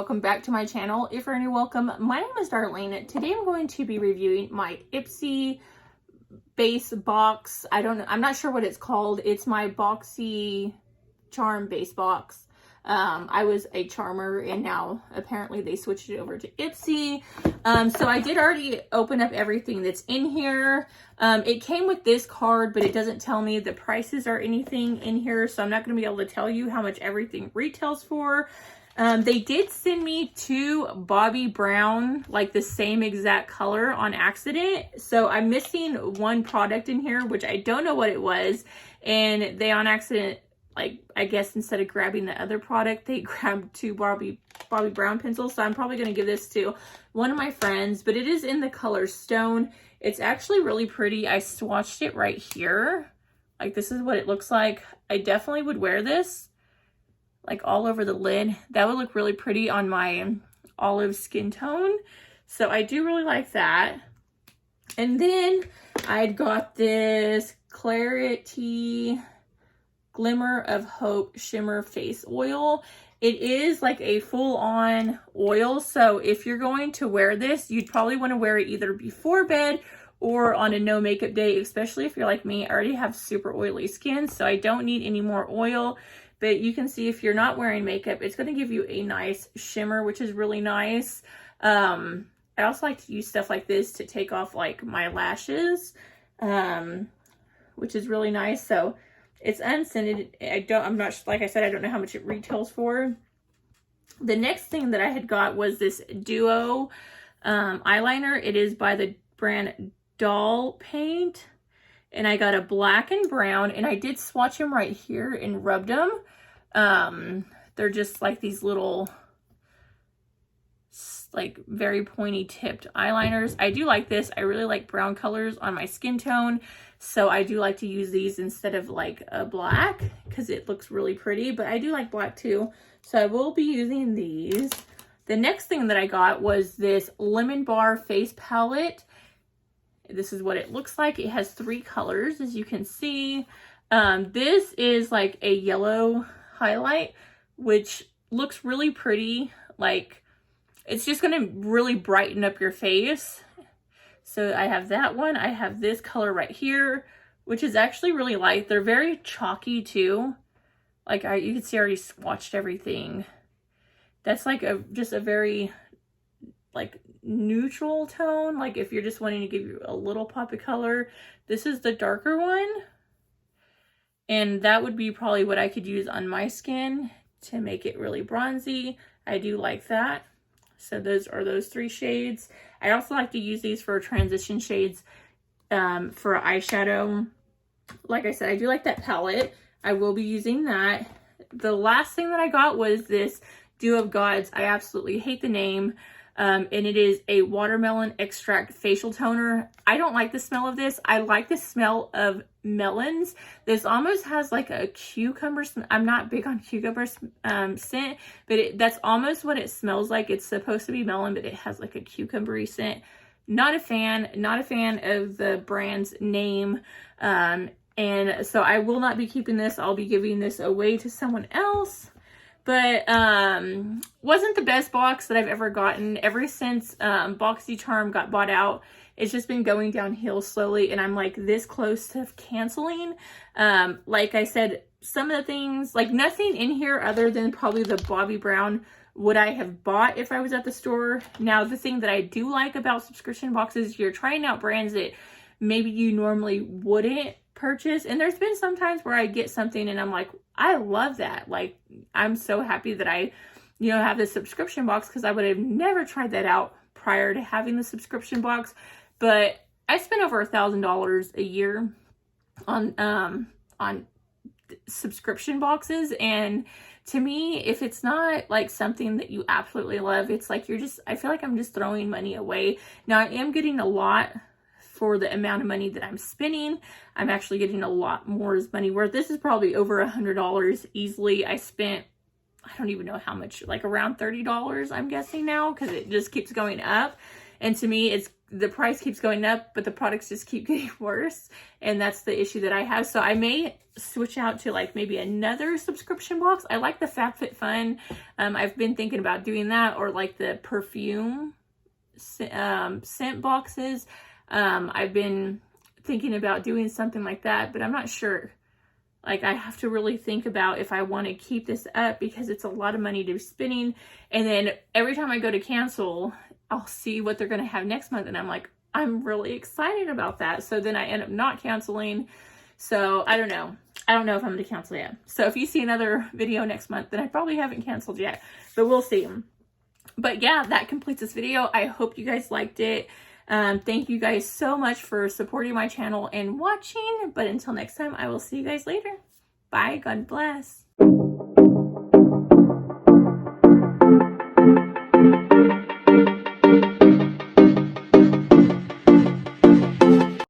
welcome back to my channel. If you're new, welcome. My name is Darlene. Today I'm going to be reviewing my Ipsy base box. I'm not sure what it's called. It's my Boxycharm base box. I was a charmer and now apparently they switched it over to Ipsy. So I did already open up everything that's in here. It came with this card, but it doesn't tell me the prices or anything in here. So I'm not going to be able to tell you how much everything retails for. They did send me two Bobbi Brown, like the same exact color on accident. So I'm missing one product in here, which I don't know what it was. And they on accident, like, I guess instead of grabbing the other product, they grabbed two Bobbi Brown pencils. So I'm probably going to give this to one of my friends, but it is in the color Stone. It's actually really pretty. I swatched it right here. Like, this is what it looks like. I definitely would wear this like all over the lid. That would look really pretty on my olive skin tone. So I do really like that. And then I'd got this Clarity Glimmer of Hope Shimmer Face Oil. It is like a full-on oil. So if you're going to wear this, you'd probably want to wear it either before bed or on a no makeup day, especially if you're like me. I already have super oily skin, so I don't need any more oil. But you can see if you're not wearing makeup, it's going to give you a nice shimmer, which is really nice. I also like to use stuff like this to take off like my lashes, which is really nice. So it's unscented. I'm not, like I said, I don't know how much it retails for. The next thing that I had got was this Duo eyeliner. It is by the brand Doll Paint. And I got a black and brown, and I did swatch them right here and rubbed them. They're just like these little, like very pointy tipped eyeliners. I do like this. I really like brown colors on my skin tone. So I do like to use these instead of like a black because it looks really pretty, but I do like black too. So I will be using these. The next thing that I got was this Lemon Bar face palette. This is what it looks like. It has three colors, as you can see. This is like a yellow highlight, which looks really pretty. Like, it's just going to really brighten up your face. So I have that one. I have this color right here, which is actually really light. They're very chalky too. Like, you can see I already swatched everything. That's like just a very like neutral tone. Like if you're just wanting to give you a little pop of color, this is the darker one. And that would be probably what I could use on my skin to make it really bronzy. I do like that. So those are those three shades. I also like to use these for transition shades for eyeshadow. Like I said, I do like that palette. I will be using that. The last thing that I got was this Dew of Gods. I absolutely hate the name. And it is a watermelon extract facial toner. I don't like the smell of this. I like the smell of melons. This almost has like a cucumber. I'm not big on cucumber scent, but that's almost what it smells like. It's supposed to be melon, but it has like a cucumbery scent. Not a fan of the brand's name. And so I will not be keeping this. I'll be giving this away to someone else. But wasn't the best box that I've ever gotten. Ever since Boxycharm got bought out, it's just been going downhill slowly, and I'm like this close to canceling. Like I said, some of the things, like nothing in here other than probably the Bobbi Brown would I have bought if I was at the store. Now, the thing that I do like about subscription boxes, you're trying out brands that maybe you normally wouldn't purchase. And there's been some times where I get something and I'm like, I love that. Like, I'm so happy that I, have this subscription box, because I would have never tried that out prior to having the subscription box. But I spend over $1,000 a year on subscription boxes. And to me, if it's not like something that you absolutely love, it's like I feel like I'm just throwing money away. Now, I am getting a lot for the amount of money that I'm spending. I'm actually getting a lot more money worth. This is probably over $100 easily. I spent, I don't even know how much, like around $30 I'm guessing now, because it just keeps going up. And to me, the price keeps going up, but the products just keep getting worse. And that's the issue that I have. So I may switch out to like maybe another subscription box. I like the FabFitFun. I've been thinking about doing that, or like the perfume scent boxes. I've been thinking about doing something like that, but I'm not sure. Like, I have to really think about if I want to keep this up, because it's a lot of money to be spending. And then every time I go to cancel, I'll see what they're going to have next month. And I'm like, I'm really excited about that. So then I end up not canceling. So I don't know. I don't know if I'm going to cancel yet. So if you see another video next month, then I probably haven't canceled yet, but we'll see. But yeah, that completes this video. I hope you guys liked it. Thank you guys so much for supporting my channel and watching. But until next time, I will see you guys later. Bye. God bless.